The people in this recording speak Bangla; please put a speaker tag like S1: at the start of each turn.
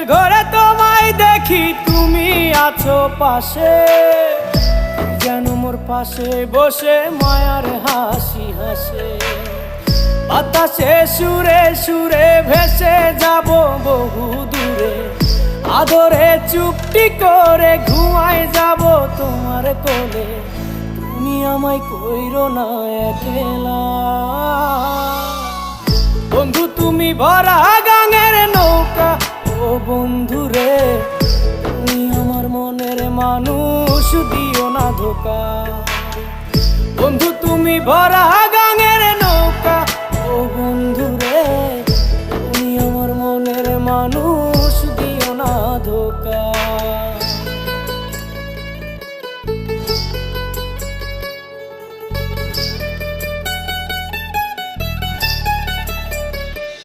S1: স্বপ্নের ঘরে তোমায় দেখি তুমি আছো পাশে, যেন মোর পাশে বসে মায়ার হাসি হাসে। বাতাসে সুরে সুরে ভেসে যাব বহু দূরে, আদরে চুপটি করে ঘুমায় যাব তোমার কোলে। তুমি আমায় কইরো না একলা বন্ধু, তুমি ভরা গাঙের নৌকা। ও বন্ধু রে, তুমি আমার মনের মানুষ, দিও না ধোকা। বন্ধু তুমি ভরা